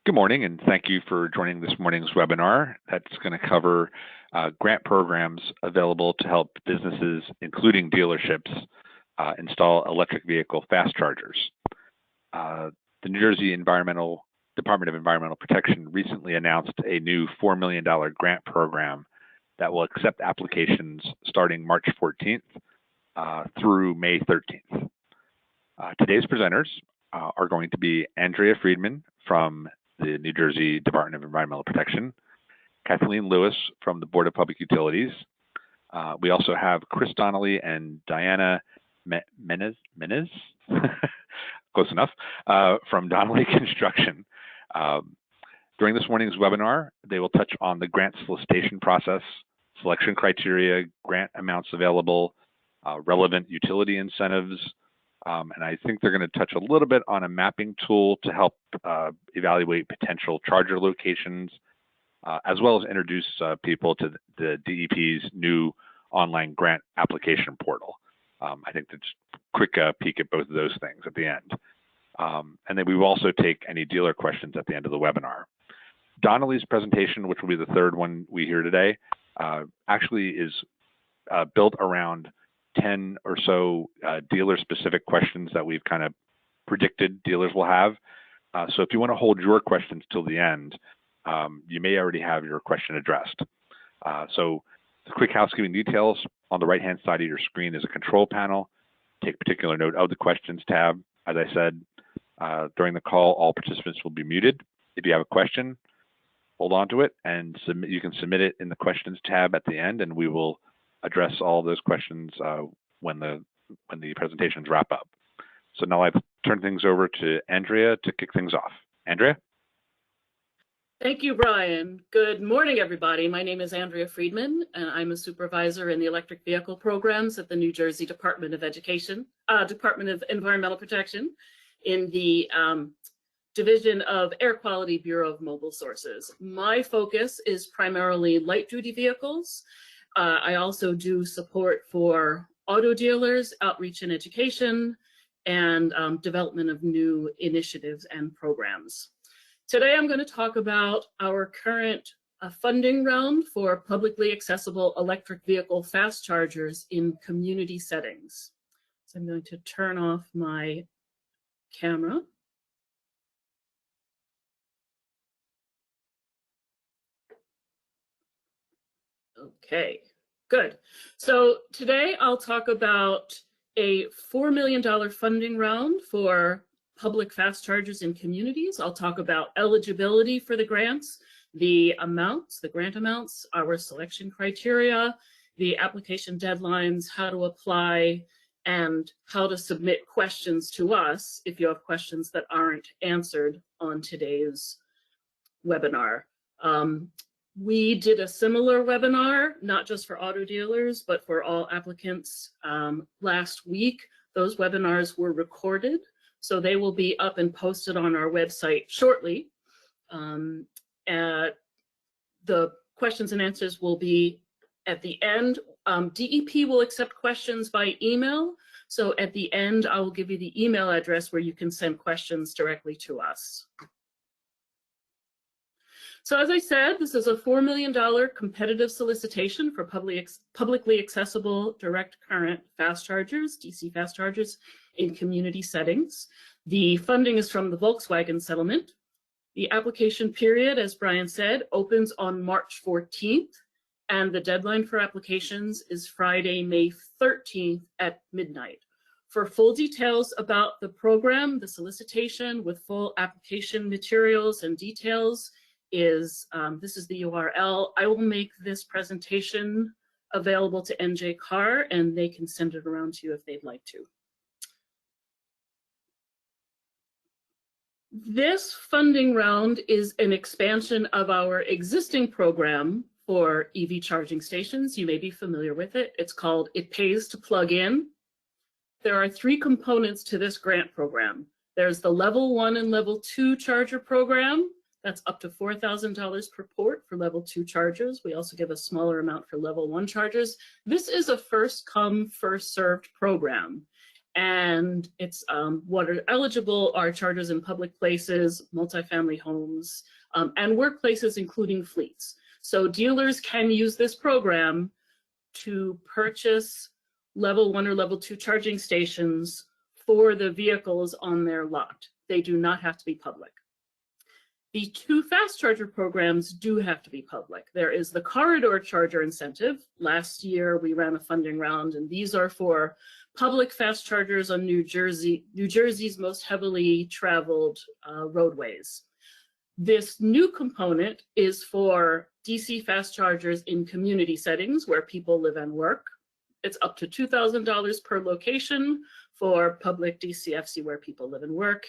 Good morning, and thank you for joining this morning's webinar that's going to cover grant programs available to help businesses, including dealerships, install electric vehicle fast chargers. The New Jersey Department of Environmental Protection recently announced a new $4 million grant program that will accept applications starting March 14th through May 13th. Today's presenters are going to be Andrea Friedman from the New Jersey Department of Environmental Protection, Kathleen Lewis from the Board of Public Utilities. We also have Chris Donnelly and Diana Menez, close enough, from Donnelly Construction. During this morning's webinar, they will touch on the grant solicitation process, selection criteria, grant amounts available, relevant utility incentives, and I think they're going to touch a little bit on a mapping tool to help evaluate potential charger locations, as well as introduce people to the DEP's new online grant application portal. I think that's a quick peek at both of those things at the end. And then we will also take any dealer questions at the end of the webinar. Donnelly's presentation, which will be the third one we hear today, actually is built around 10 or so dealer-specific questions that we've kind of predicted dealers will have. So if you want to hold your questions till the end, you may already have your question addressed. So the quick housekeeping details: on the right-hand side of your screen is a control panel. Take particular note of the questions tab. As I said, during the call, all participants will be muted. If you have a question, hold on to it, and you can submit it in the questions tab at the end, and we will address all those questions when the presentations wrap up. So now I've turned things over to Andrea to kick things off. Andrea? Thank you, Brian. Good morning, everybody. My name is Andrea Friedman, and I'm a supervisor in the electric vehicle programs at the New Jersey Department of Department of Environmental Protection in the Division of Air Quality Bureau of Mobile Sources. My focus is primarily light-duty vehicles. I also do support for auto dealers, outreach and education, and development of new initiatives and programs. Today, I'm going to talk about our current funding round for publicly accessible electric vehicle fast chargers in community settings. So I'm going to turn off my camera. Okay, good. So today I'll talk about a $4 million funding round for public fast chargers in communities. I'll talk about eligibility for the grants, the amounts, the grant amounts, our selection criteria, the application deadlines, how to apply, and how to submit questions to us if you have questions that aren't answered on today's webinar. We did a similar webinar, not just for auto dealers, but for all applicants last week. Those webinars were recorded, so they will be up and posted on our website shortly. The questions and answers will be at the end. DEP will accept questions by email, so at the end, I will give you the email address where you can send questions directly to us. So as I said, this is a $4 million competitive solicitation for publicly accessible direct current fast chargers, DC fast chargers, in community settings. The funding is from the Volkswagen settlement. The application period, as Brian said, opens on March 14th, and the deadline for applications is Friday, May 13th at midnight. For full details about the program, the solicitation with full application materials and details, this is the URL. I will make this presentation available to NJ Carr, and they can send it around to you if they'd like to. This funding round is an expansion of our existing program for EV charging stations. You may be familiar with it. It's called It Pays to Plug In. There are three components to this grant program. There's the Level 1 and Level 2 charger program. That's up to $4,000 per port for level 2 chargers. We also give a smaller amount for level 1 chargers. This is a first come, first served program. And it's what are eligible are chargers in public places, multifamily homes, and workplaces, including fleets. So dealers can use this program to purchase level 1 or level 2 charging stations for the vehicles on their lot. They do not have to be public. The 2 fast charger programs do have to be public. There is the corridor charger incentive. Last year we ran a funding round, and these are for public fast chargers on New Jersey's most heavily traveled roadways. This new component is for DC fast chargers in community settings where people live and work. It's up to $2,000 per location for public DCFC where people live and work.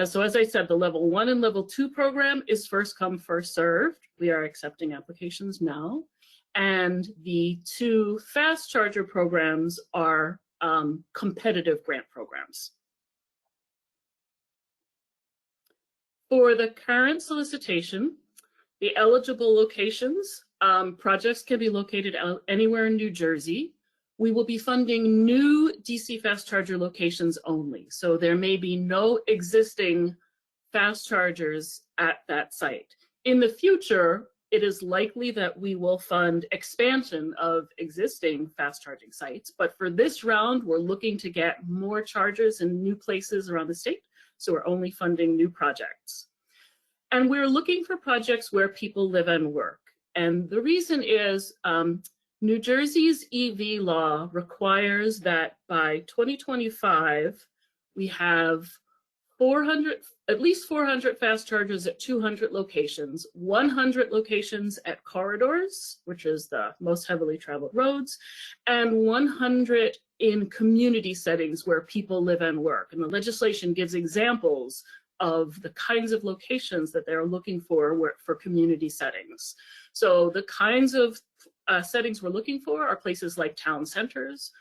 So as I said, the level 1 and level 2 program is first come, first served. We are accepting applications now. And the 2 fast charger programs are competitive grant programs. For the current solicitation, the eligible locations, projects can be located anywhere in New Jersey. We will be funding new DC fast charger locations only. So there may be no existing fast chargers at that site. In the future, it is likely that we will fund expansion of existing fast charging sites. But for this round, we're looking to get more chargers in new places around the state. So we're only funding new projects. And we're looking for projects where people live and work. And the reason is New Jersey's EV law requires that by 2025, we have at least 400 fast chargers at 200 locations, 100 locations at corridors, which is the most heavily traveled roads, and 100 in community settings where people live and work. And the legislation gives examples of the kinds of locations that they're looking for community settings. So the kinds of settings we're looking for are places like town centers,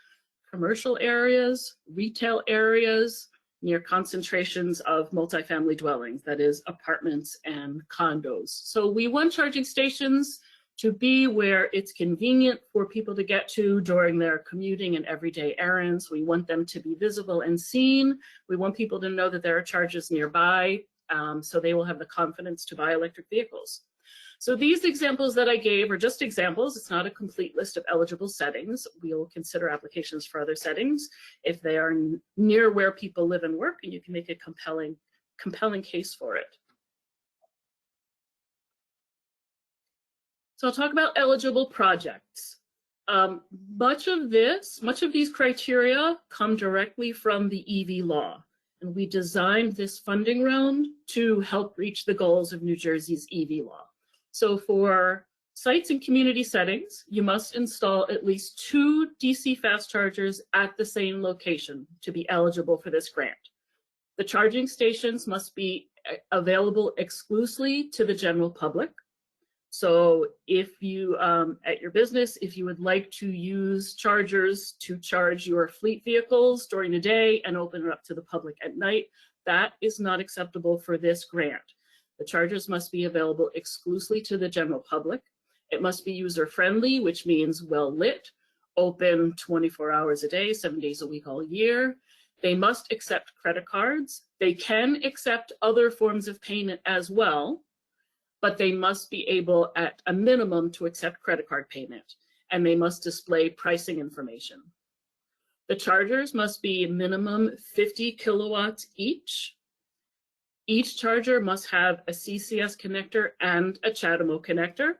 commercial areas, retail areas, near concentrations of multifamily dwellings, that is apartments and condos. So we want charging stations to be where it's convenient for people to get to during their commuting and everyday errands. We want them to be visible and seen. We want people to know that there are chargers nearby, so they will have the confidence to buy electric vehicles. So these examples that I gave are just examples. It's not a complete list of eligible settings. We will consider applications for other settings if they are near where people live and work, and you can make a compelling case for it. So I'll talk about eligible projects. Much of these criteria come directly from the EV law, and we designed this funding round to help reach the goals of New Jersey's EV law. So for sites in community settings, you must install at least 2 DC fast chargers at the same location to be eligible for this grant. The charging stations must be available exclusively to the general public. So if you, at your business, if you would like to use chargers to charge your fleet vehicles during the day and open it up to the public at night, that is not acceptable for this grant. The chargers must be available exclusively to the general public. It must be user-friendly, which means well-lit, open 24 hours a day, 7 days a week, all year. They must accept credit cards. They can accept other forms of payment as well, but they must be able at a minimum to accept credit card payment, and they must display pricing information. The chargers must be minimum 50 kilowatts each. Each charger must have a CCS connector and a CHAdeMO connector.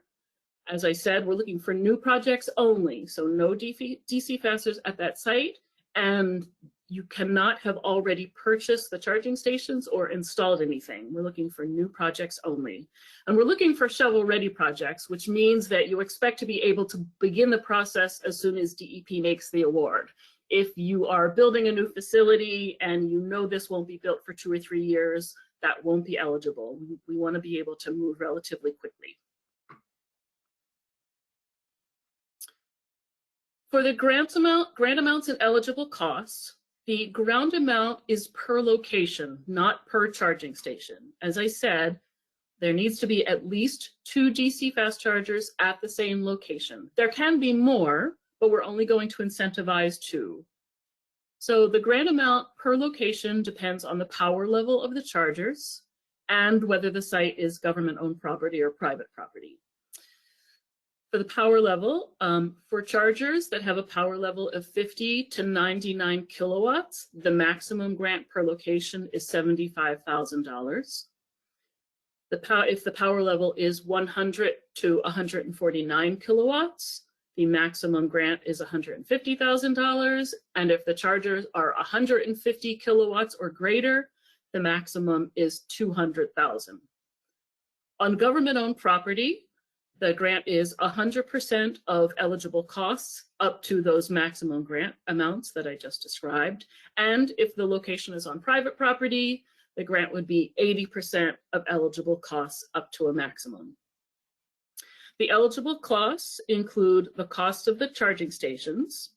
As I said, we're looking for new projects only, so no DC fasters at that site, and you cannot have already purchased the charging stations or installed anything. We're looking for new projects only. And we're looking for shovel-ready projects, which means that you expect to be able to begin the process as soon as DEP makes the award. If you are building a new facility and you know this won't be built for 2 or 3 years, that won't be eligible. We want to be able to move relatively quickly. For the grant amounts and eligible costs, the grant amount is per location, not per charging station. As I said, there needs to be at least 2 DC fast chargers at the same location. There can be more, but we're only going to incentivize 2. So the grant amount per location depends on the power level of the chargers and whether the site is government-owned property or private property. For the power level, for chargers that have a power level of 50 to 99 kilowatts, the maximum grant per location is $75,000. If the power level is 100 to 149 kilowatts, the maximum grant is $150,000. And if the chargers are 150 kilowatts or greater, the maximum is $200,000. On government-owned property, the grant is 100% of eligible costs up to those maximum grant amounts that I just described. And if the location is on private property, the grant would be 80% of eligible costs up to a maximum. The eligible costs include the cost of the charging stations,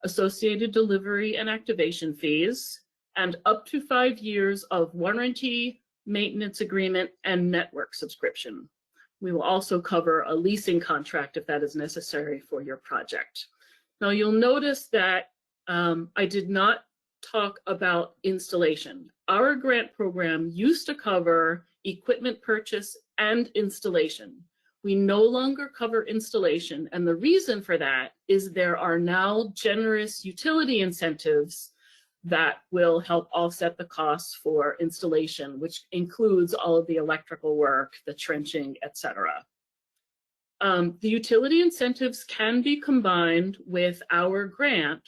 associated delivery and activation fees, and up to 5 years of warranty, maintenance agreement, and network subscription. We will also cover a leasing contract if that is necessary for your project. Now you'll notice that I did not talk about installation. Our grant program used to cover equipment purchase and installation. We no longer cover installation, and the reason for that is there are now generous utility incentives that will help offset the costs for installation, which includes all of the electrical work, the trenching, etc. The utility incentives can be combined with our grant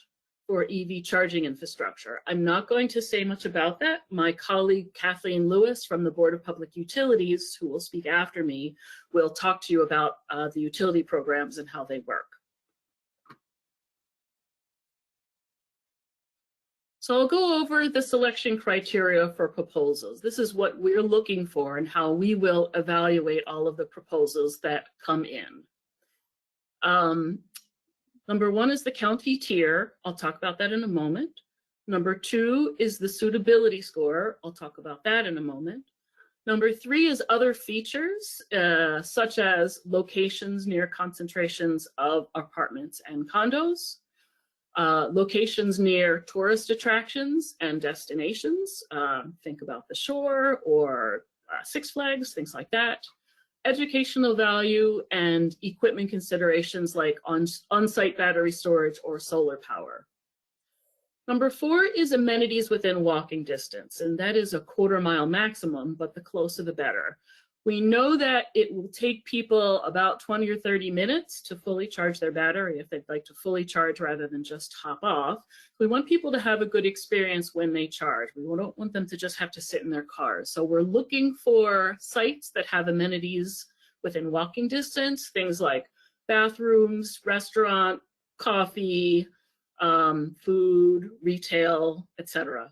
for EV charging infrastructure. I'm not going to say much about that. My colleague Kathleen Lewis from the Board of Public Utilities, who will speak after me, will talk to you about the utility programs and how they work. So I'll go over the selection criteria for proposals. This is what we're looking for and how we will evaluate all of the proposals that come in. Number one is the county tier. I'll talk about that in a moment. Number two is the suitability score. I'll talk about that in a moment. Number three is other features, such as locations near concentrations of apartments and condos, locations near tourist attractions and destinations. Think about the shore or Six Flags, things like that. Educational value and equipment considerations like on-site battery storage or solar power. Number four is amenities within walking distance, and that is a quarter-mile maximum, but the closer the better. We know that it will take people about 20 or 30 minutes to fully charge their battery if they'd like to fully charge rather than just hop off. We want people to have a good experience when they charge. We don't want them to just have to sit in their cars. So we're looking for sites that have amenities within walking distance, things like bathrooms, restaurant, coffee, food, retail, etc.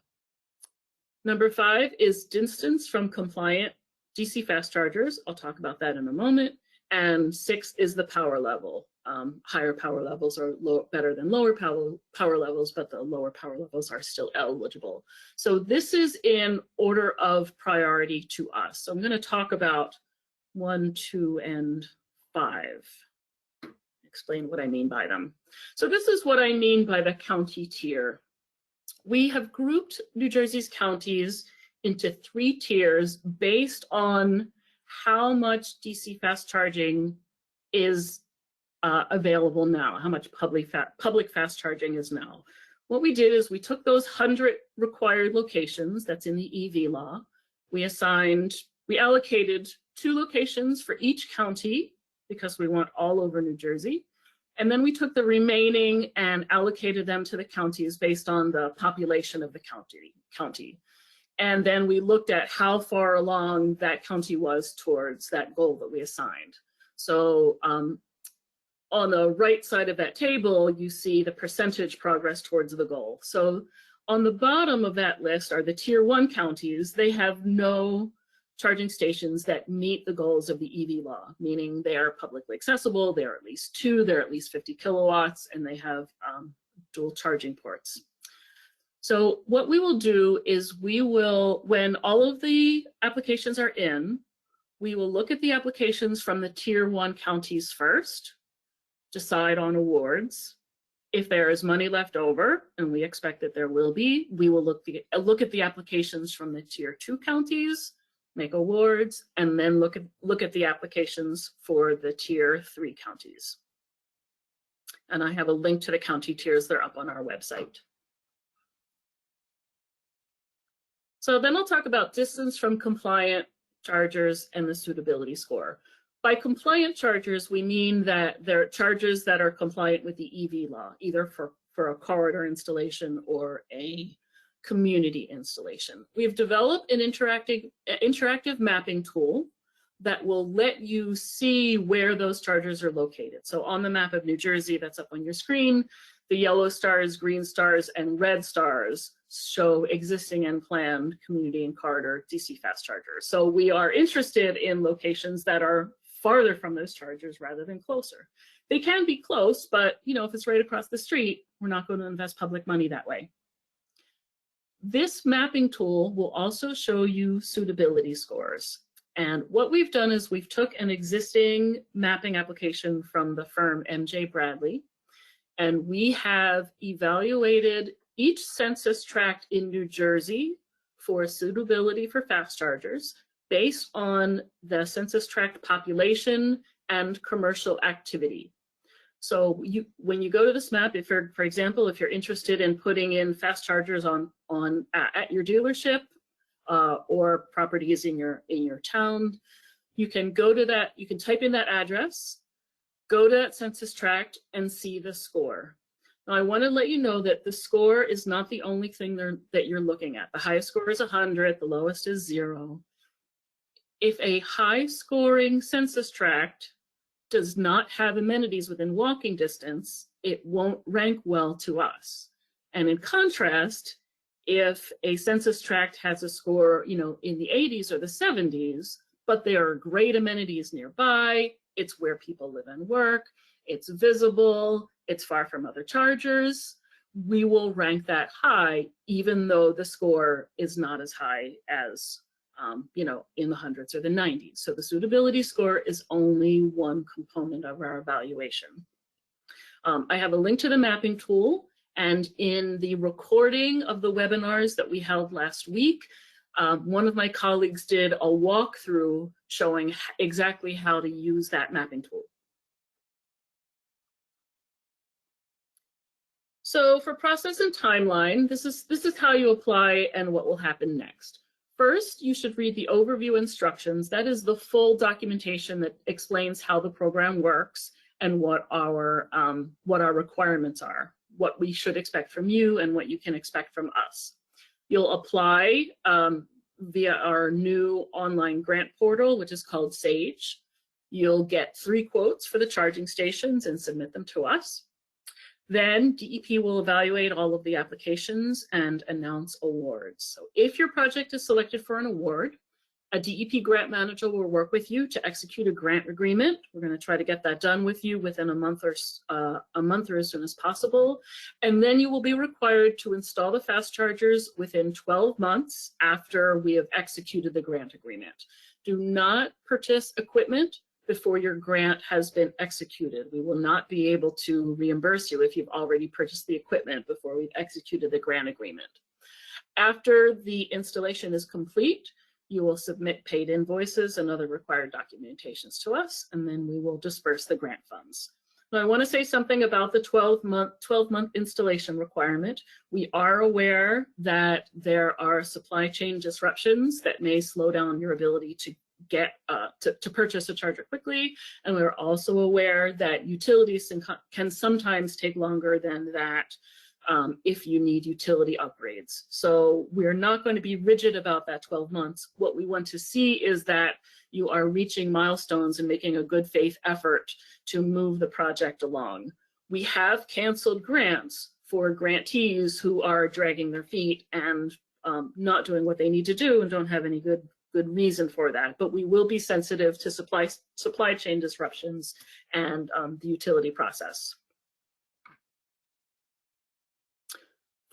Number five is distance from compliant DC fast chargers. I'll talk about that in a moment. And six is the power level. Higher power levels are better than lower power levels, but the lower power levels are still eligible. So this is in order of priority to us. So I'm going to talk about 1, 2, and 5. Explain what I mean by them. So this is what I mean by the county tier. We have grouped New Jersey's counties into 3 tiers based on how much DC fast charging is available now, how much public fast charging is now. What we did is we took those 100 required locations that's in the EV law. We allocated 2 locations for each county because we want all over New Jersey. And then we took the remaining and allocated them to the counties based on the population of the county. And then we looked at how far along that county was towards that goal that we assigned. So on the right side of that table, you see the percentage progress towards the goal. So on the bottom of that list are the tier 1 counties. They have no charging stations that meet the goals of the EV law, meaning they are publicly accessible, they're at least 2, they're at least 50 kilowatts, and they have dual charging ports. So what we will do is we will, when all of the applications are in, we will look at the applications from the tier 1 counties first, decide on awards, If there is money left over, and we expect that there will be, we will look at the applications from the Tier 2 counties, make awards, and then look at the applications for the Tier 3 counties. And I have a link to the county tiers. They're up on our website. So then I'll talk about distance from compliant chargers and the suitability score. By compliant chargers, we mean that they're chargers that are compliant with the EV law, either for a corridor installation or a community installation. We've developed an interactive mapping tool that will let you see where those chargers are located. So on the map of New Jersey that's up on your screen, the yellow stars, green stars, and red stars show existing and planned community and corridor DC fast chargers. So we are interested in locations that are farther from those chargers rather than closer. They can be close, but if it's right across the street, we're not going to invest public money that way. This mapping tool will also show you suitability scores. And what we've done is we've took an existing mapping application from the firm MJ Bradley, and we have evaluated each census tract in New Jersey for suitability for fast chargers based on the census tract population and commercial activity. So when you go to this map, if you're, for example, if you're interested in putting in fast chargers at your dealership or properties in your town, you can go to that, you can type in that address, go to that census tract and see the score. Now I want to let you know that the score is not the only thing that you're looking at. The highest score is 100, the lowest is 0. If a high scoring census tract does not have amenities within walking distance, it won't rank well to us. And in contrast, if a census tract has a score, in the 80s or the 70s, but there are great amenities nearby, it's where people live and work, it's visible, it's far from other chargers, we will rank that high, even though the score is not as high as in the hundreds or the 90s. So the suitability score is only one component of our evaluation. I have a link to the mapping tool, and in the recording of the webinars that we held last week, one of my colleagues did a walkthrough showing exactly how to use that mapping tool. So for process and timeline, this is how you apply and what will happen next. First, you should read the overview instructions. That is the full documentation that explains how the program works and what our requirements are, what we should expect from you and what you can expect from us. You'll apply via our new online grant portal, which is called SAGE. You'll get 3 quotes for the charging stations and submit them to us. Then DEP will evaluate all of the applications and announce awards. So if your project is selected for an award, a DEP grant manager will work with you to execute a grant agreement. We're going to try to get that done with you within a month or as soon as possible. And then you will be required to install the fast chargers within 12 months after we have executed the grant agreement. Do not purchase equipment before your grant has been executed. We will not be able to reimburse you if you've already purchased the equipment before we've executed the grant agreement. After the installation is complete, you will submit paid invoices and other required documentations to us, and then we will disperse the grant funds. Now, I want to say something about the 12-month installation requirement. We are aware that there are supply chain disruptions that may slow down your ability to purchase a charger quickly, and we're also aware that utilities can sometimes take longer than that if you need utility upgrades. So we're not going to be rigid about that 12 months. What we want to see is that you are reaching milestones and making a good faith effort to move the project along. We have canceled grants for grantees who are dragging their feet and not doing what they need to do and don't have any good reason for that, but we will be sensitive to supply chain disruptions and the utility process.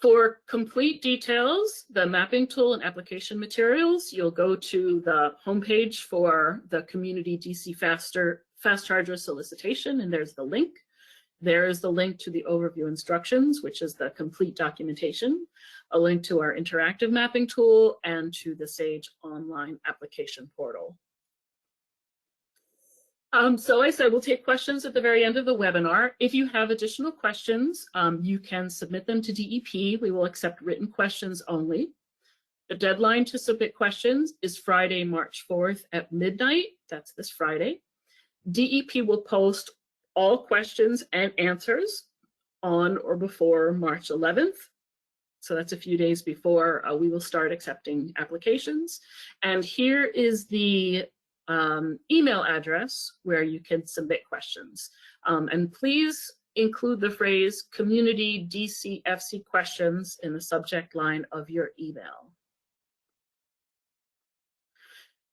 For complete details, the mapping tool and application materials, you'll go to the homepage for the Community DC Fast Charger solicitation, and there's the link. There is the link to the overview instructions, which is the complete documentation, a link to our interactive mapping tool, and to the SAGE online application portal. So I said we'll take questions at the very end of the webinar. If you have additional questions, you can submit them to DEP. We will accept written questions only. The deadline to submit questions is Friday, March 4th at midnight. That's this Friday. DEP will post all questions and answers on or before March 11th. So that's a few days before we will start accepting applications. And here is the email address where you can submit questions. And please include the phrase community DCFC questions in the subject line of your email.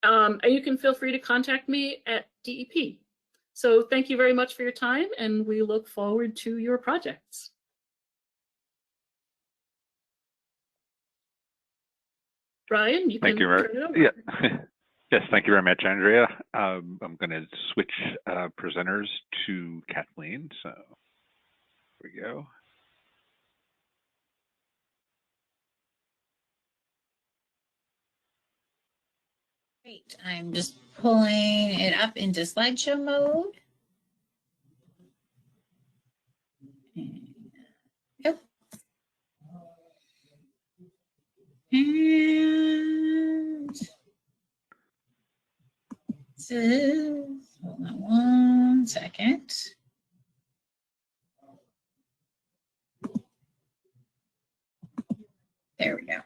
And you can feel free to contact me at DEP. So thank you very much for your time, and we look forward to your projects. Brian, you can turn it over. Yeah. Yes, thank you very much, Andrea. I'm going to switch presenters to Kathleen. So here we go. Great. I'm just pulling it up into slideshow mode. Yep. And hold on one second. There we go.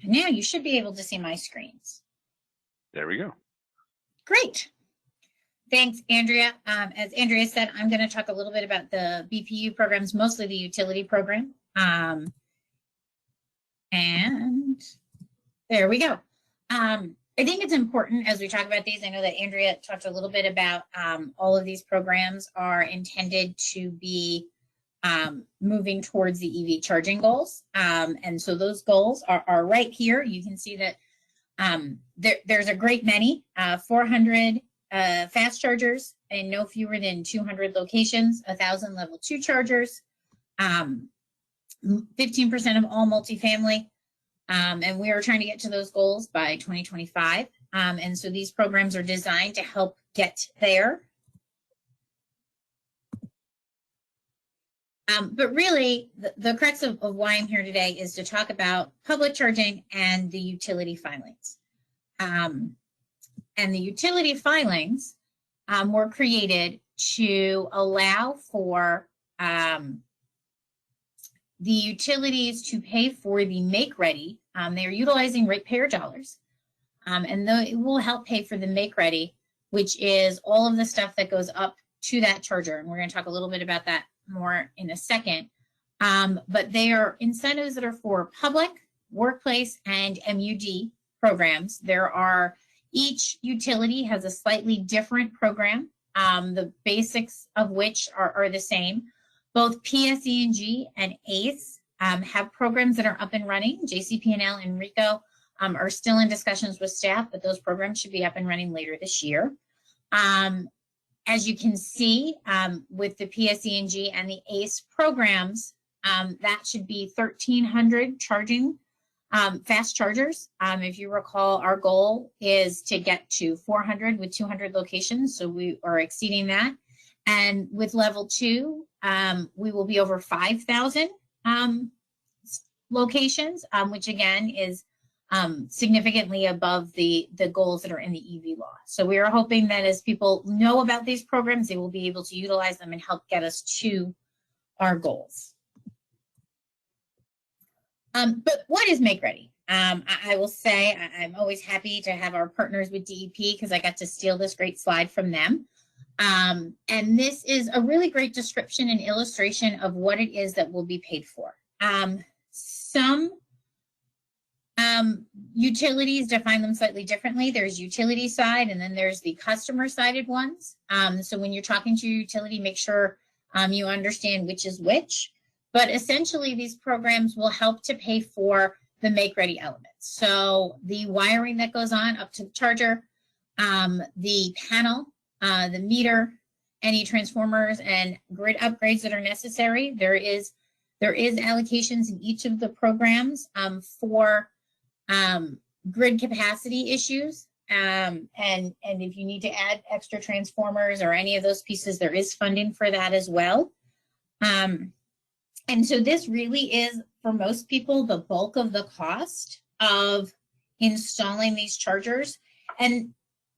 And now you should be able to see my screens. There we go. Great. Thanks, Andrea. As Andrea said, I'm going to talk a little bit about the BPU programs, mostly the utility program. And there we go. I think it's important as we talk about these. I know that Andrea talked a little bit about all of these programs are intended to be moving towards the EV charging goals. And so those goals are right here. You can see that there's a great many, 400 fast chargers in no fewer than 200 locations, 1,000 level 2 chargers, 15% of all multifamily. And we are trying to get to those goals by 2025. And so these programs are designed to help get there. But really, the crux of why I'm here today is to talk about public charging and the utility filings. And the utility filings were created to allow for the utilities to pay for the make-ready. They're utilizing ratepayer dollars, and it will help pay for the make-ready, which is all of the stuff that goes up to that charger. And we're going to talk a little bit about that more in a second. But they are incentives that are for public, workplace, and MUD programs. There are, each utility has a slightly different program, the basics of which are the same. Both PSE&G and ACE have programs that are up and running. JCP&L and RICO are still in discussions with staff, but those programs should be up and running later this year. As you can see, with the PSE&G and the ACE programs, that should be 1,300 charging fast chargers. If you recall, our goal is to get to 400 with 200 locations, so we are exceeding that. And with level 2, we will be over 5,000 locations, which again is significantly above the goals that are in the EV law. So we are hoping that as people know about these programs, they will be able to utilize them and help get us to our goals. But what is Make Ready? I will say I'm always happy to have our partners with DEP because I got to steal this great slide from them. And this is a really great description and illustration of what it is that will be paid for. Some utilities define them slightly differently. There's utility side and then there's the customer sided ones. So when you're talking to your utility, make sure you understand which is which. But essentially these programs will help to pay for the make ready elements. So the wiring that goes on up to the charger, the panel the meter, any transformers and grid upgrades that are necessary. There is allocations in each of the programs for grid capacity issues. And if you need to add extra transformers or any of those pieces, there is funding for that as well. And so this really is, for most people, the bulk of the cost of installing these chargers. And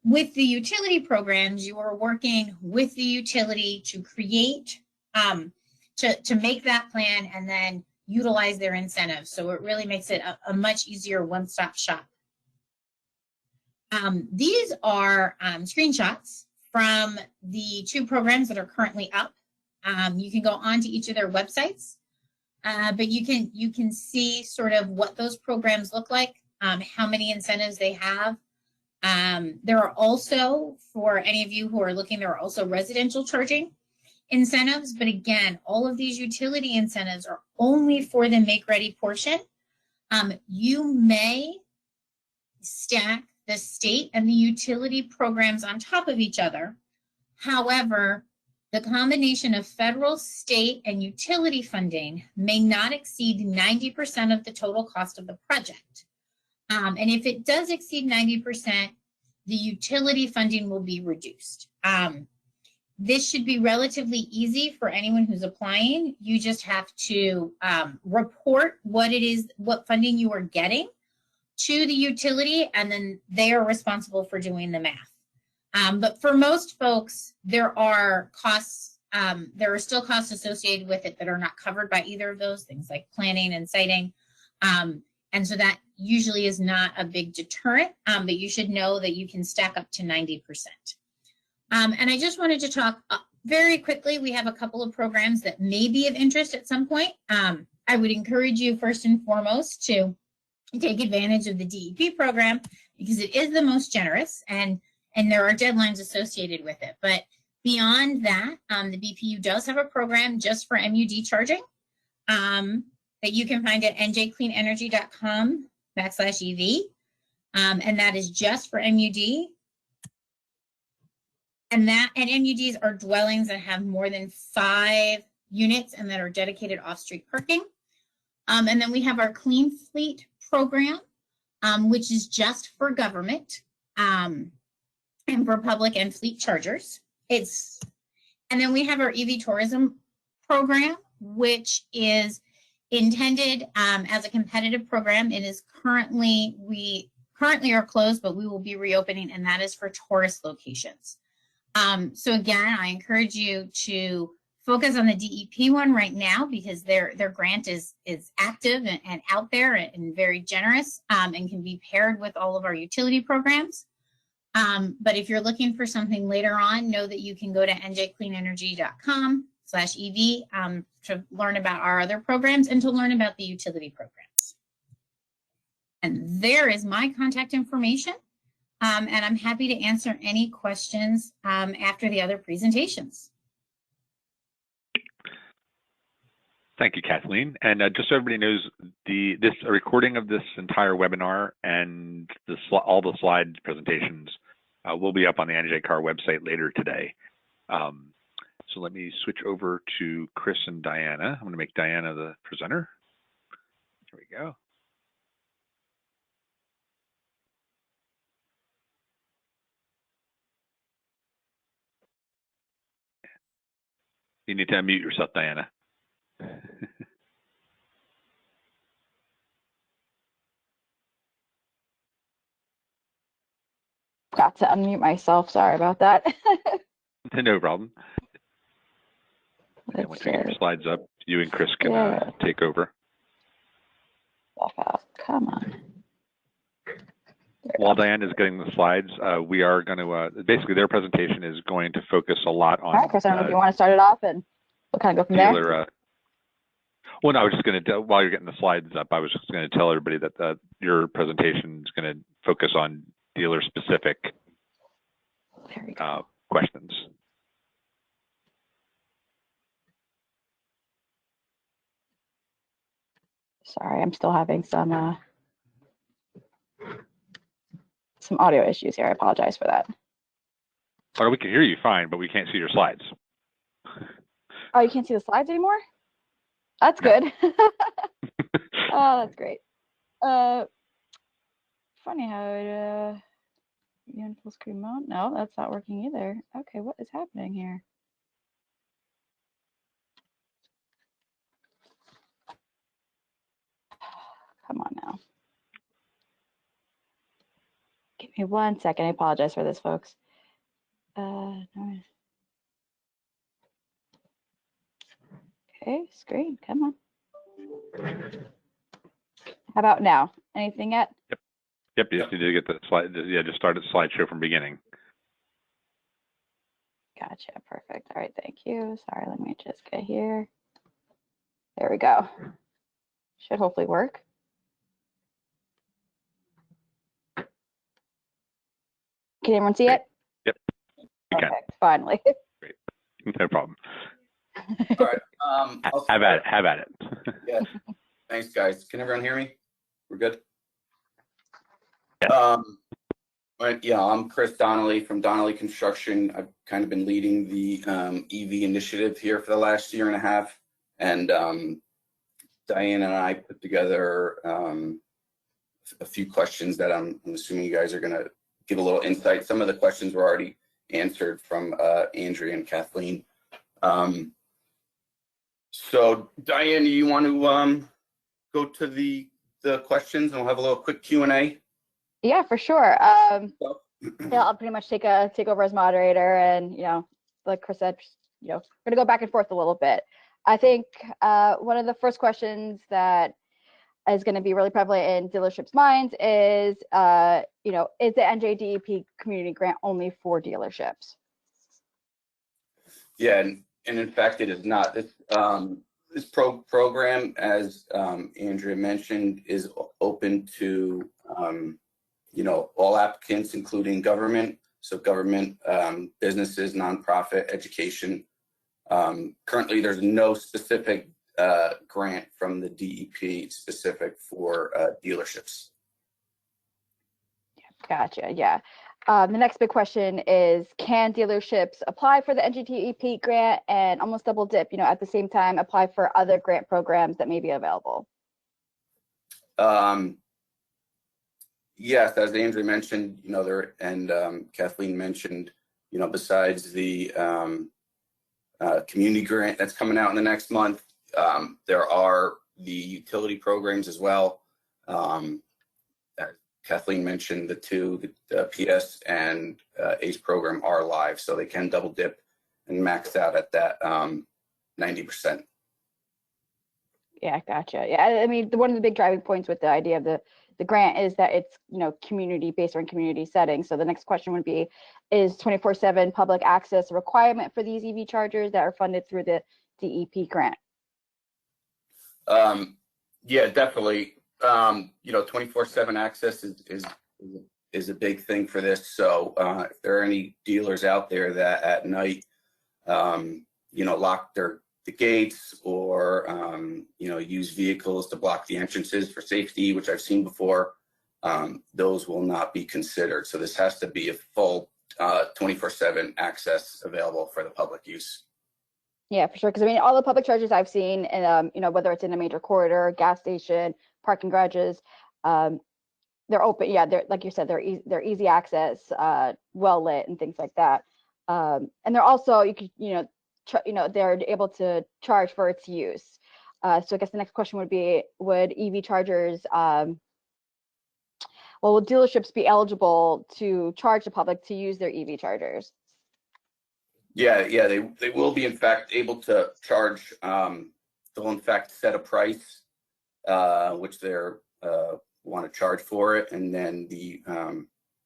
with the utility programs, you are working with the utility to create, to make that plan and then utilize their incentives. So it really makes it a much easier one-stop shop. These are screenshots from the 2 programs that are currently up. You can go on to each of their websites, but you can see sort of what those programs look like, how many incentives they have. There are also, for any of you who are looking, there are also residential charging incentives. But again, all of these utility incentives are only for the make-ready portion. You may stack the state and the utility programs on top of each other. However, the combination of federal, state, and utility funding may not exceed 90% of the total cost of the project. And if it does exceed 90%, the utility funding will be reduced. This should be relatively easy for anyone who's applying. You just have to report what it is, what funding you are getting to the utility, and then they are responsible for doing the math. But for most folks, there are costs, there are still costs associated with it that are not covered by either of those things, like planning and siting. And so that usually is not a big deterrent, but you should know that you can stack up to 90%. And I just wanted to talk very quickly. We have a couple of programs that may be of interest at some point. I would encourage you first and foremost to take advantage of the DEP program because it is the most generous and there are deadlines associated with it. But beyond that, the BPU does have a program just for MUD charging that you can find at njcleanenergy.com/EV. And that is just for MUD. And MUDs are dwellings that have more than 5 units and that are dedicated off-street parking. And then we have our Clean Fleet program, which is just for government and for public and fleet chargers. And then we have our EV tourism program, which is intended as a competitive program. It is we currently are closed, but we will be reopening, and that is for tourist locations. So again, I encourage you to focus on the DEP one right now because their grant is active and out there and very generous and can be paired with all of our utility programs. But if you're looking for something later on, know that you can go to njcleanenergy.com/EV to learn about our other programs and to learn about the utility programs. And there is my contact information. And I'm happy to answer any questions after the other presentations. Thank you, Kathleen. And just so everybody knows, a recording of this entire webinar and all the slide presentations will be up on the NJCAR website later today. So let me switch over to Chris and Diana. I'm going to make Diana the presenter. Here we go. You need to unmute yourself, Diana. Got to unmute myself. Sorry about that. No problem. And once we get your slides up, you and Chris can take over. Come on. While Diane is getting the slides, we are going to, basically their presentation is going to focus a lot on— All right, Chris, I don't know if you want to start it off and we'll kind of go from there. Well, no, I was just going to, while you're getting the slides up, I was just going to tell everybody that your presentation is going to focus on dealer-specific questions. Sorry, I'm still having some audio issues here. I apologize for that. Or we can hear you fine, but we can't see your slides. Oh, you can't see the slides anymore? That's No. good. Oh, that's great. Funny how it, you in full screen mode? No, that's not working either. Okay, what is happening here? Come on now. Give me 1 second. I apologize for this, folks. No. Okay, screen, come on. How about now? Anything yet? Yep, you just need to get the slide. Yeah, just start the slideshow from beginning. Gotcha, perfect. All right, thank you. Sorry, let me just get here. There we go. Should hopefully work. Can everyone see it? Yep, you can. Perfect, finally. Great, no problem. All right. Have at it. Have at it. Yeah. Thanks, guys. Can everyone hear me? We're good. Yeah. Right. Yeah. I'm Chris Donnelly from Donnelly Construction. I've kind of been leading the EV initiative here for the last year and a half, and Diane and I put together a few questions that I'm assuming you guys are going to give a little insight. Some of the questions were already answered from Andrea and Kathleen. So Diane, you want to go to the questions, and we'll have a little quick Q&A? Yeah, for sure. Yeah, I'll pretty much take over as moderator, and like Chris said, we're gonna go back and forth a little bit. I think one of the first questions that is going to be really prevalent in dealerships' minds is, is the NJDEP community grant only for dealerships? Yeah, and in fact, it is not. This program, as Andrea mentioned, is open to all applicants, including government. So government, businesses, nonprofit, education. Currently, there's no specific grant from the DEP specific for dealerships. Gotcha. Yeah. The next big question is, can dealerships apply for the NJDEP grant and almost double dip, at the same time apply for other grant programs that may be available? Yes, as Andrea mentioned, there, and Kathleen mentioned, besides the community grant that's coming out in the next month, there are the utility programs as well. Kathleen mentioned the PS and ACE program are live, so they can double dip and max out at that 90%. Yeah, gotcha. Yeah, I mean, one of the big driving points with the idea of the grant is that it's community based on community settings. So the next question would be, is 24/7 public access a requirement for these EV chargers that are funded through the DEP grant? Yeah, definitely. 24/7 access is a big thing for this. So if there are any dealers out there that at night lock the gates or use vehicles to block the entrances for safety, which I've seen before, those will not be considered. So this has to be a full 24/7 access available for the public use. Yeah, for sure. Because I mean, all the public chargers I've seen, and whether it's in a major corridor, gas station, parking garages, they're open. Yeah, they're, like you said, they're easy access, well lit, and things like that. And they're also, you could they're able to charge for its use. So I guess the next question would be, would EV chargers, will dealerships be eligible to charge the public to use their EV chargers? Yeah, they will be in fact able to charge. They'll in fact set a price, which they're want to charge for it, and then the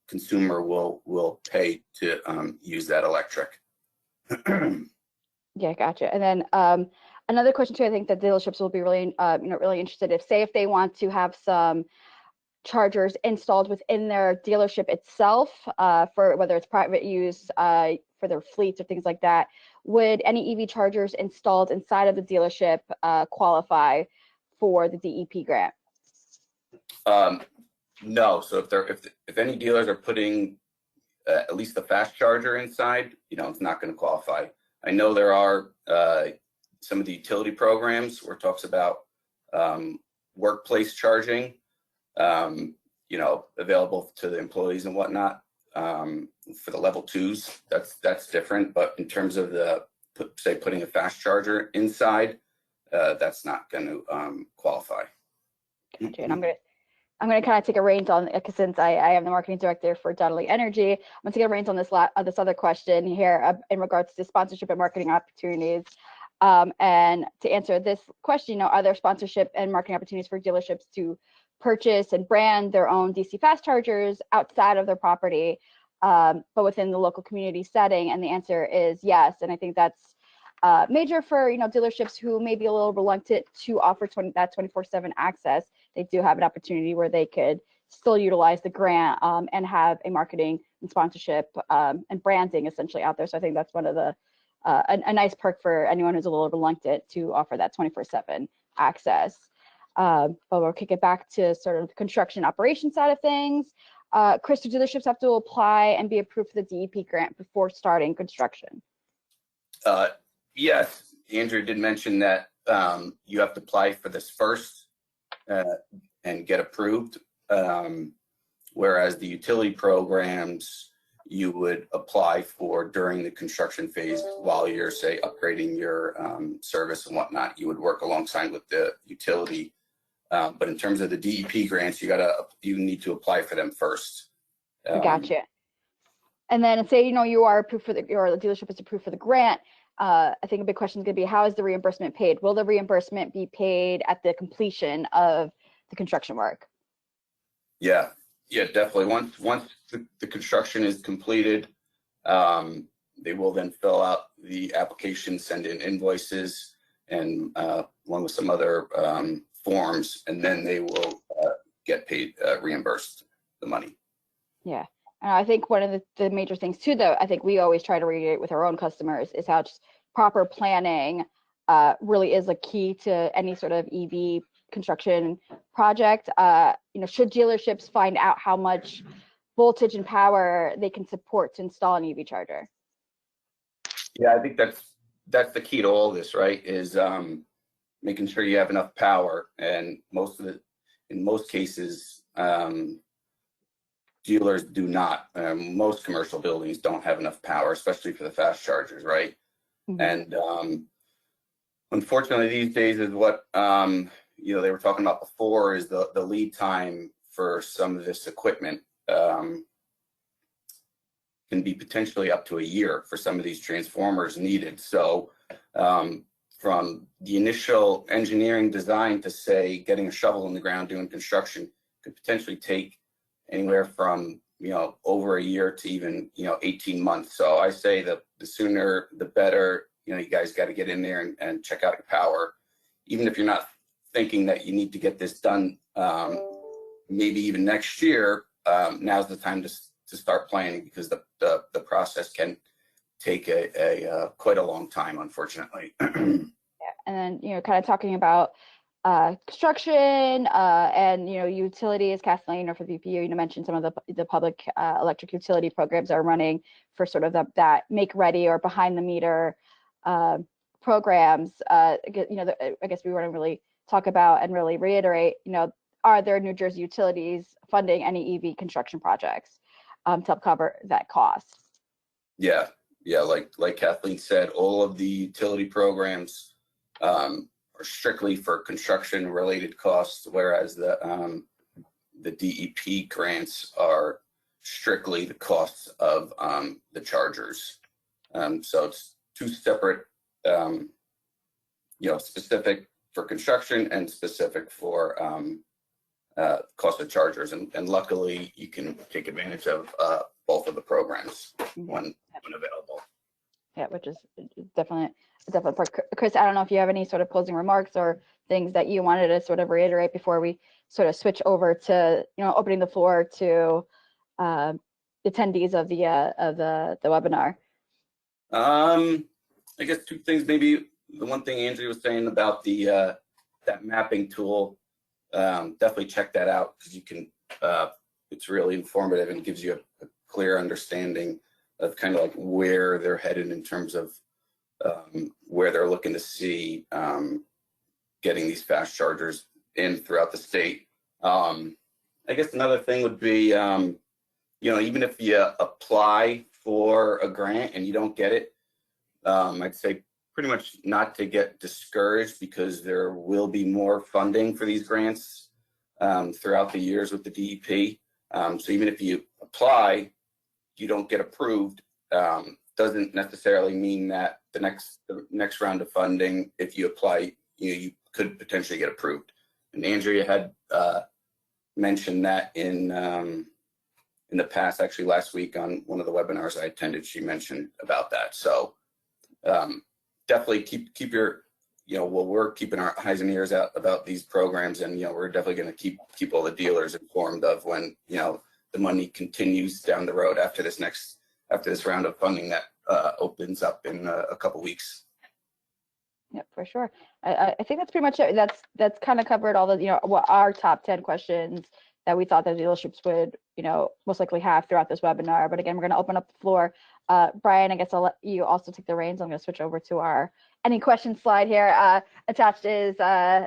consumer will pay to use that electric. Yeah, gotcha. And then another question too, I think that dealerships will be really, really interested if they want to have some chargers installed within their dealership itself, for whether it's private use, for their fleets or things like that. Would any EV chargers installed inside of the dealership qualify for the DEP grant? No. So if any dealers are putting at least the fast charger inside, it's not going to qualify. I know there are some of the utility programs where it talks about workplace charging, available to the employees and whatnot. For the level 2s, that's different. But in terms of putting a fast charger inside, that's not going to qualify. Gotcha. And I'm gonna kind of take a reins on, because since I am the marketing director for Donnelly Energy, I'm gonna take a reins on this other question here in regards to sponsorship and marketing opportunities. And to answer this question, are there sponsorship and marketing opportunities for dealerships to purchase and brand their own DC fast chargers outside of their property, but within the local community setting? And the answer is yes. And I think that's major for dealerships who may be a little reluctant to offer that 24/7 access. They do have an opportunity where they could still utilize the grant and have a marketing and sponsorship and branding essentially out there. So I think that's one of the a nice perk for anyone who's a little reluctant to offer that 24/7 access. But we'll kick it back to sort of the construction operation side of things. Chris, do dealerships have to apply and be approved for the DEP grant before starting construction? Yes, Andrea did mention that you have to apply for this first and get approved, whereas the utility programs you would apply for during the construction phase while you're, say, upgrading your service and whatnot. You would work alongside with the utility. But in terms of the DEP grants, you need to apply for them first. Gotcha. And then say, you are approved for or the dealership is approved for the grant. I think a big question is going to be, how is the reimbursement paid? Will the reimbursement be paid at the completion of the construction work? Yeah, definitely. Once the construction is completed, they will then fill out the application, send in invoices, and along with some other forms, and then they will get paid, reimbursed the money. Yeah. And I think one of the major things too, though, I think we always try to reiterate with our own customers is how just proper planning really is a key to any sort of EV construction project. Should dealerships find out how much voltage and power they can support to install an EV charger? Yeah, I think that's the key to all this, right? Is making sure you have enough power, and in most cases, dealers do not. Most commercial buildings don't have enough power, especially for the fast chargers, right? Mm-hmm. And unfortunately, these days is what they were talking about before, is the lead time for some of this equipment can be potentially up to a year for some of these transformers needed. So from the initial engineering design to, say, getting a shovel in the ground doing construction could potentially take anywhere from over a year to even 18 months. So I say that the sooner the better. You guys got to get in there and check out your power, even if you're not thinking that you need to get this done maybe even next year. Now's the time to start planning, because the process can take a quite a long time, unfortunately. Yeah. And then kind of talking about construction and utilities. Kathleen, for the VPU, you mentioned some of the public electric utility programs are running for sort of that make ready or behind the meter programs. I guess we want to really talk about and really reiterate, are there New Jersey utilities funding any EV construction projects to help cover that cost? Yeah, like Kathleen said, all of the utility programs are strictly for construction related costs, whereas the DEP grants are strictly the costs of the chargers. So it's two separate, specific for construction and specific for cost of chargers. And luckily, you can take advantage of both of the programs when available. Yeah, which is definitely part. Chris, I don't know if you have any sort of closing remarks or things that you wanted to sort of reiterate before we sort of switch over to opening the floor to attendees of the webinar. I guess two things. Maybe the one thing Andrea was saying about the that mapping tool, definitely check that out, because you can. It's really informative and gives you a clear understanding of kind of like where they're headed in terms of where they're looking to see getting these fast chargers in throughout the state. I guess another thing would be, even if you apply for a grant and you don't get it, I'd say pretty much not to get discouraged, because there will be more funding for these grants throughout the years with the DEP. So even if you apply, you don't get approved, doesn't necessarily mean that the next round of funding, if you apply, you could potentially get approved. And Andrea had mentioned that in the past, actually last week on one of the webinars I attended, she mentioned about that. So definitely keep your, we're keeping our eyes and ears out about these programs, and we're definitely going to keep all the dealers informed of when the money continues down the road after this round of funding that opens up in a couple weeks. Yep, for sure. I think that's pretty much it. That's kind of covered all the, what our top 10 questions that we thought the dealerships would, most likely have throughout this webinar. But again, we're going to open up the floor. Brian, I guess I'll let you also take the reins. I'm going to switch over to our any questions slide here. Attached is, again,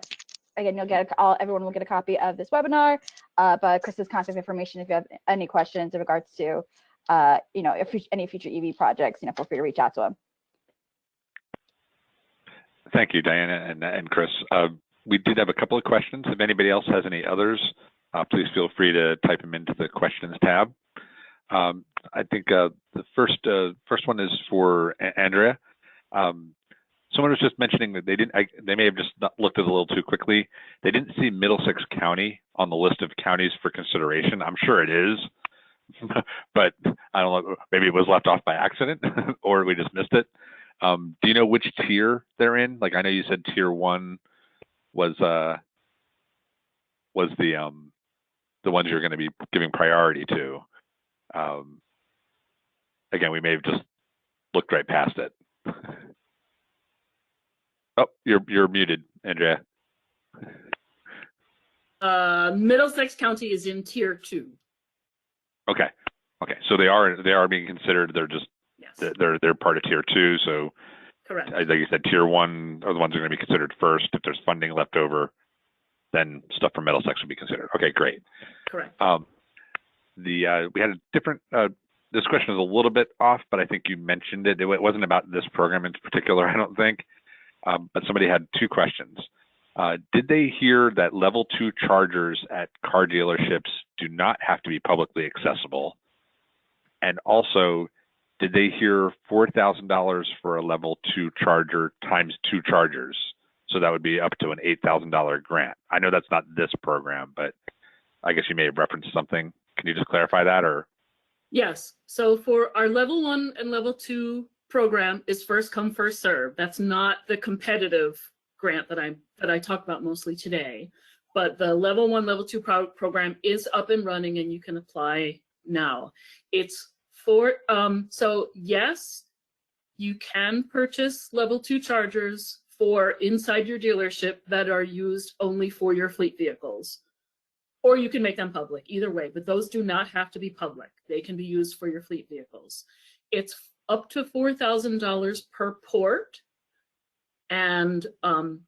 everyone will get a copy of this webinar, but Chris's contact information if you have any questions in regards to, if any future EV projects, feel free to reach out to him. Thank you, Diana and Chris. We did have a couple of questions. If anybody else has any others, please feel free to type them into the questions tab. I think the first one is for Andrea. Someone was just mentioning that they may have just looked at it a little too quickly. They didn't see Middlesex County on the list of counties for consideration. I'm sure it is, but I don't know, maybe it was left off by accident or we just missed it. Do you know which tier they're in? Like, I know you said tier 1 was the ones you're going to be giving priority to. Again, we may have just looked right past it. Oh, you're muted, Andrea. Middlesex County is in tier 2. Okay. So they are being considered. They're just, yes, they're part of tier 2. So correct. Like you said, tier 1 are the ones that are going to be considered first. If there's funding left over, then stuff from Middlesex will be considered. Okay, great. Correct. We had a different. This question is a little bit off, but I think you mentioned it. It wasn't about this program in particular, I don't think. But somebody had 2 questions. Did they hear that level 2 chargers at car dealerships do not have to be publicly accessible? And also, did they hear $4,000 for a level 2 charger times 2 chargers? So that would be up to an $8,000 grant. I know that's not this program, but I guess you may have referenced something. Can you just clarify that, or? Yes. So for our level 1 and level 2 program is first come, first serve. That's not the competitive grant that I talk about mostly today, but the level 1, level 2 program is up and running, and you can apply now. It's for so yes, you can purchase level 2 chargers for inside your dealership that are used only for your fleet vehicles, or you can make them public, either way, but those do not have to be public. They can be used for your fleet vehicles. It's up to $4,000 per port, and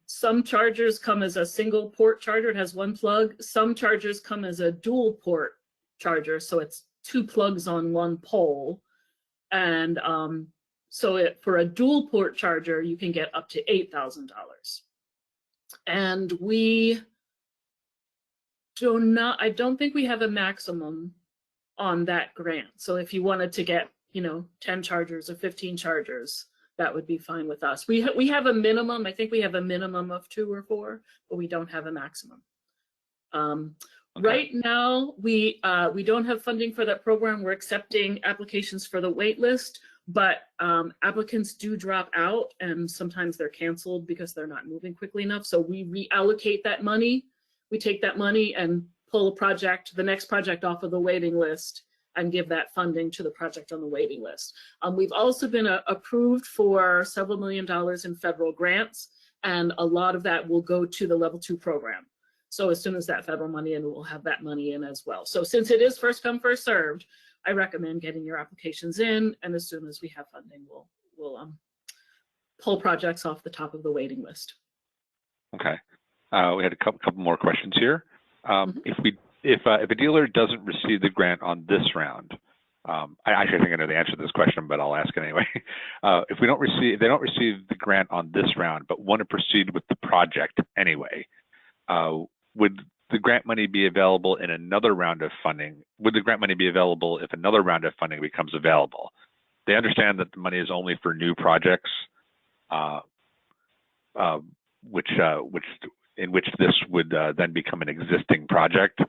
some chargers come as a single port charger. It has 1 plug. Some chargers come as a dual port charger, so it's 2 plugs on 1 pole, and so for a dual port charger, you can get up to $8,000. And I don't think we have a maximum on that grant. So if you wanted to get, 10 chargers or 15 chargers, that would be fine with us. We have a minimum. I think we have a minimum of 2 or 4, but we don't have a maximum. Okay. Right now, we don't have funding for that program. We're accepting applications for the wait list, but applicants do drop out, and sometimes they're canceled because they're not moving quickly enough. So we reallocate that money. We take that money and pull the next project off of the waiting list and give that funding to the project on the waiting list. We've also been approved for several $1 million in federal grants, and a lot of that will go to the level 2 program. So as soon as that federal money in, we'll have that money in as well. So since it is first come, first served, I recommend getting your applications in, and as soon as we have funding, we'll pull projects off the top of the waiting list. Okay. We had a couple more questions here. If a dealer doesn't receive the grant on this round, I actually think I know the answer to this question, but I'll ask it anyway. If they don't receive the grant on this round, but want to proceed with the project anyway, would the grant money be available in another round of funding? Would the grant money be available if another round of funding becomes available? They understand that the money is only for new projects, in which this would then become an existing project.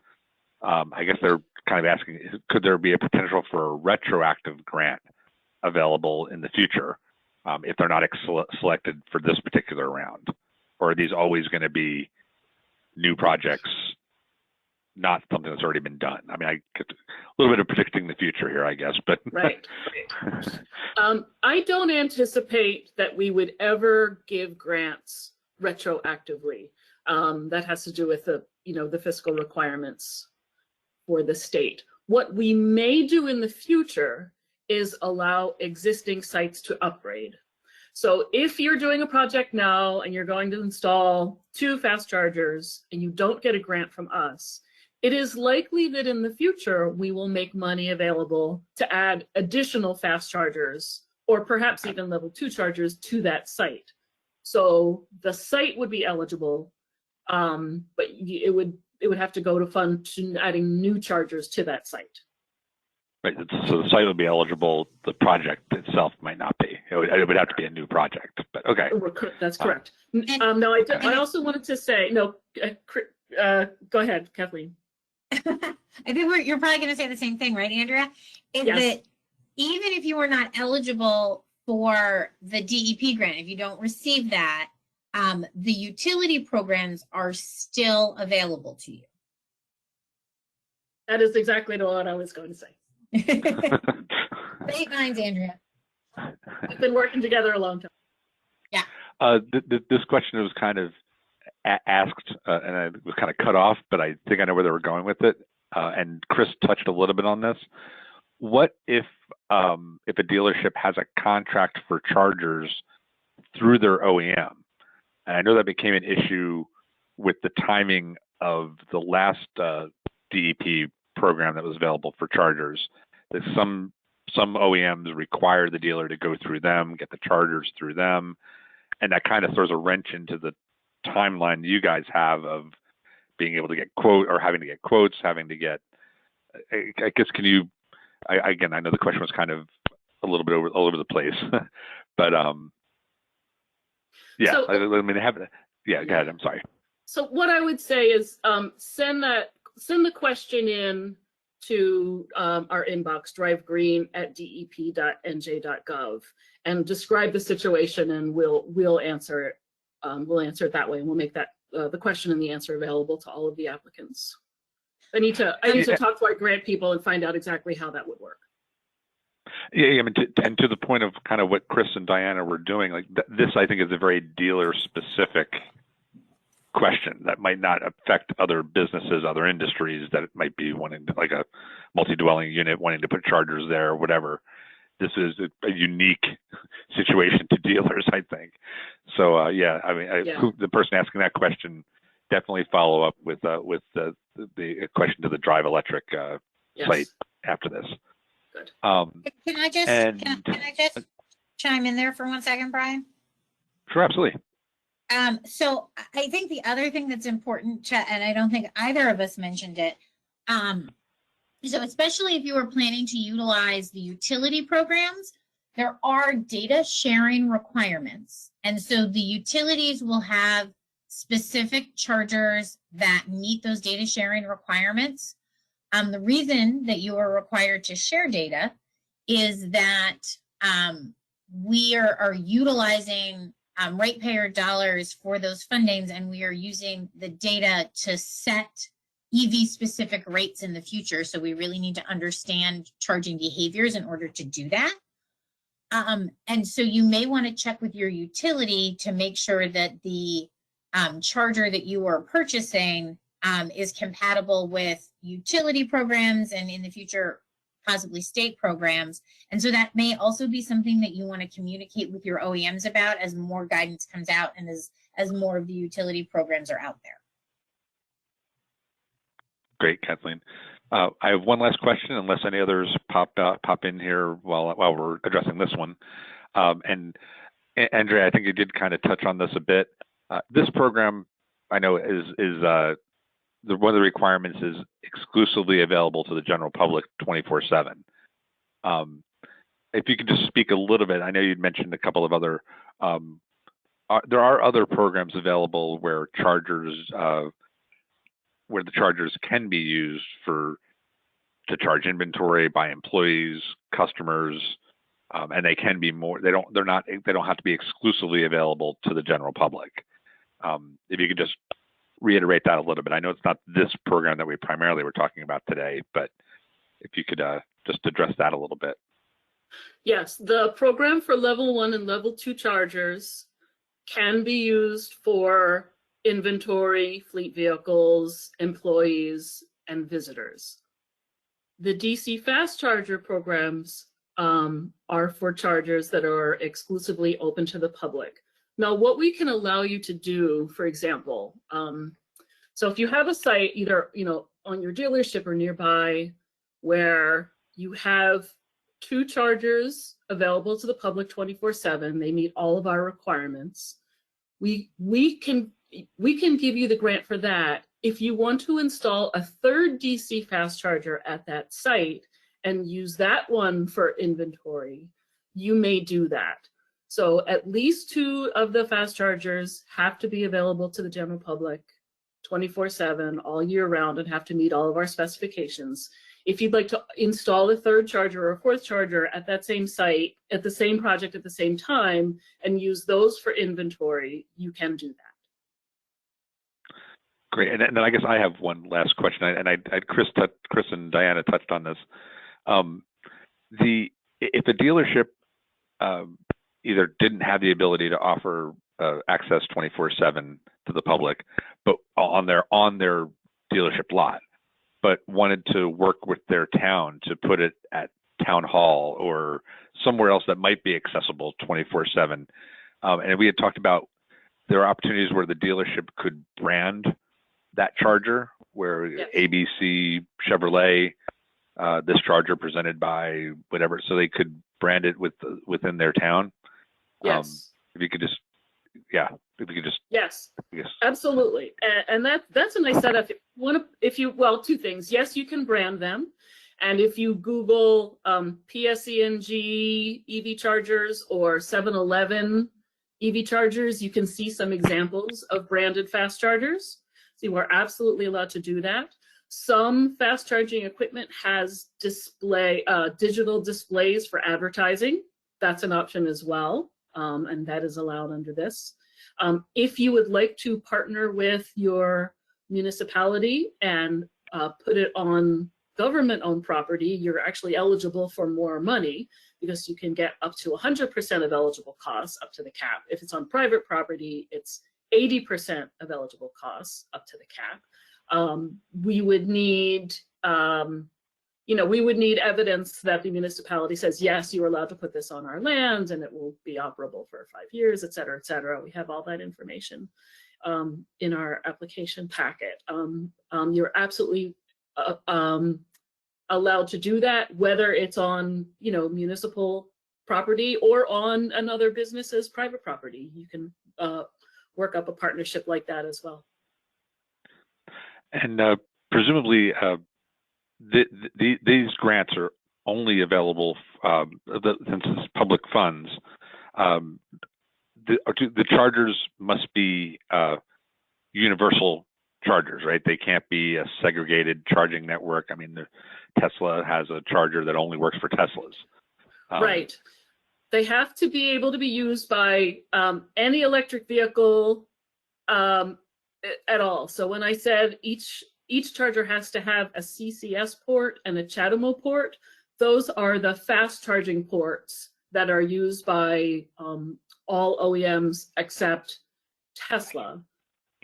I guess they're kind of asking, could there be a potential for a retroactive grant available in the future if they're not selected for this particular round? Or are these always going to be new projects, not something that's already been done? I mean, I get a little bit of predicting the future here, I guess, but. Right. I don't anticipate that we would ever give grants retroactively. That has to do with the fiscal requirements for the state. What we may do in the future is allow existing sites to upgrade. So if you're doing a project now and you're going to install 2 fast chargers and you don't get a grant from us, it is likely that in the future we will make money available to add additional fast chargers or perhaps even level 2 chargers to that site. So the site would be eligible, but it would have to go to fund to adding new chargers to that site. Right. So the site would be eligible. The project itself might not be. It would have to be a new project. But okay. That's correct. No, I also wanted to say no. Go ahead, Kathleen. I think you're probably going to say the same thing, right, Andrea? Is that even if you are not eligible for the DEP grant, if you don't receive that, the utility programs are still available to you. That is exactly what I was going to say. Great minds, Andrea. We've been working together a long time. Yeah. This question was kind of asked and I was kind of cut off, but I think I know where they were going with it. And Chris touched a little bit on this. What if a dealership has a contract for chargers through their OEM? And I know that became an issue with the timing of the last DEP program that was available for chargers. That some OEMs require the dealer to go through them, get the chargers through them, and that kind of throws a wrench into the timeline you guys have of being able to get having to get quotes, having to get. I guess again, I know the question was kind of a little bit all over the place, but yeah. So, I mean, yeah. Go ahead. I'm sorry. So what I would say is send the question in to our inbox, drivegreen@dep.nj.gov, and describe the situation, and we'll answer it. We'll answer it that way, and we'll make that the question and the answer available to all of the applicants. I need to talk to our grant people and find out exactly how that would work. Yeah, I mean, and to the point of kind of what Chris and Diana were doing, like this, I think is a very dealer-specific question that might not affect other businesses, other industries that it might be wanting to, like a multi-dwelling unit wanting to put chargers there or whatever. This is a unique situation to dealers, I think. So yeah, I mean, the person asking that question definitely follow up with the question to the Drive Electric site after this. Good. Can I just chime in there for 1 second, Brian? Sure, absolutely. So I think the other thing that's important and I don't think either of us mentioned it, so especially if you are planning to utilize the utility programs, there are data sharing requirements. And so the utilities will have specific chargers that meet those data sharing requirements. The reason that you are required to share data is that we are utilizing ratepayer dollars for those fundings, and we are using the data to set EV specific rates in the future. So we really need to understand charging behaviors in order to do that. And so you may want to check with your utility to make sure that the charger that you are purchasing is compatible with utility programs, and in the future, possibly state programs. And so that may also be something that you want to communicate with your OEMs about as more guidance comes out and as more of the utility programs are out there. Great, Kathleen. I have one last question, unless any others pop in here while we're addressing this one. And Andrea, I think you did kind of touch on this a bit. This program, I know, is one of the requirements is exclusively available to the general public 24/7. If you could just speak a little bit, I know you'd mentioned a couple of other. There are other programs available where where the chargers can be used to charge inventory by employees, customers, and they can be more. They don't have to be exclusively available to the general public. If you could just reiterate that a little bit. I know it's not this program that we primarily were talking about today, but if you could just address that a little bit. Yes, the program for level 1 and level 2 chargers can be used for inventory, fleet vehicles, employees, and visitors. The DC fast charger programs are for chargers that are exclusively open to the public. Now, what we can allow you to do, for example, so if you have a site either on your dealership or nearby where you have 2 chargers available to the public 24/7, they meet all of our requirements. We can give you the grant for that. If you want to install a 3rd DC fast charger at that site and use that one for inventory, you may do that. So at least 2 of the fast chargers have to be available to the general public 24/7 all year round and have to meet all of our specifications. If you'd like to install a 3rd charger or a 4th charger at that same site, at the same project at the same time, and use those for inventory, you can do that. Great, and then I guess I have one last question, and Chris and Diana touched on this. If a dealership either didn't have the ability to offer access 24/7 to the public, but on their dealership lot, but wanted to work with their town to put it at town hall or somewhere else that might be accessible 24/7, and we had talked about there are opportunities where the dealership could brand that charger, where Yes. ABC Chevrolet, this charger presented by whatever, so they could brand it within their town. Yes. If you could just, Yes, yes. absolutely. And that's a nice setup. Well, 2 things. Yes, you can brand them. And if you Google PSENG EV chargers or 7-Eleven EV chargers, you can see some examples of branded fast chargers. So you are absolutely allowed to do that. Some fast charging equipment has digital displays for advertising. That's an option as well, and that is allowed under this. If you would like to partner with your municipality and put it on government-owned property, you're actually eligible for more money because you can get up to 100% of eligible costs up to the cap. If it's on private property, it's 80% of eligible costs up to the cap. We would need, we would need evidence that the municipality says, yes, you're allowed to put this on our land and it will be operable for 5 years, et cetera, et cetera. We have all that information in our application packet. You're absolutely allowed to do that, whether it's on, municipal property or on another business's private property. You can work up a partnership like that as well. And presumably, these grants are only available since it's public funds. The chargers must be universal chargers, right? They can't be a segregated charging network. I mean, Tesla has a charger that only works for Teslas. Right. They have to be able to be used by any electric vehicle at all. So when I said each charger has to have a CCS port and a CHAdeMO port, those are the fast charging ports that are used by all OEMs except Tesla.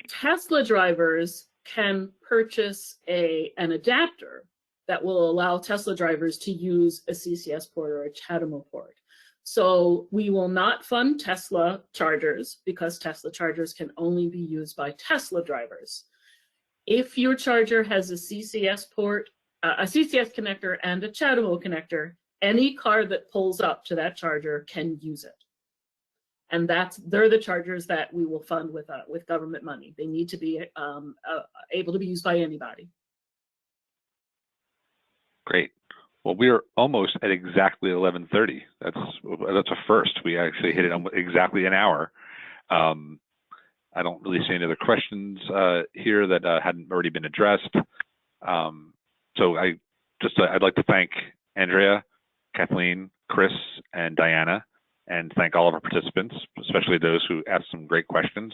Tesla drivers can purchase an adapter that will allow Tesla drivers to use a CCS port or a CHAdeMO port. So we will not fund Tesla chargers because Tesla chargers can only be used by Tesla drivers. If your charger has a CCS port, a CCS connector and a CHAdeMO connector, any car that pulls up to that charger can use it. And they're the chargers that we will fund with government money. They need to be able to be used by anybody. Great. Well, we are almost at exactly 11:30. That's a first. We actually hit it on exactly an hour. I don't really see any other questions here that hadn't already been addressed. So I'd like to thank Andrea, Kathleen, Chris, and Diana, and thank all of our participants, especially those who asked some great questions.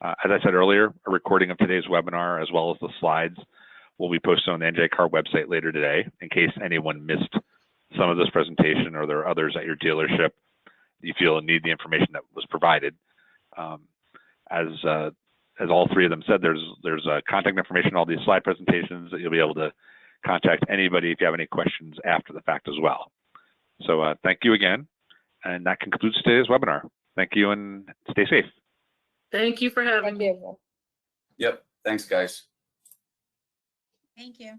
As I said earlier, a recording of today's webinar, as well as the slides, will be posted on the NJCAR website later today, in case anyone missed some of this presentation or there are others at your dealership you feel need the information that was provided. As all three of them said, there's contact information, all these slide presentations that you'll be able to contact anybody if you have any questions after the fact as well. So thank you again, and that concludes today's webinar. Thank you and stay safe. Thank you for having me. Yep. Thanks, guys. Thank you.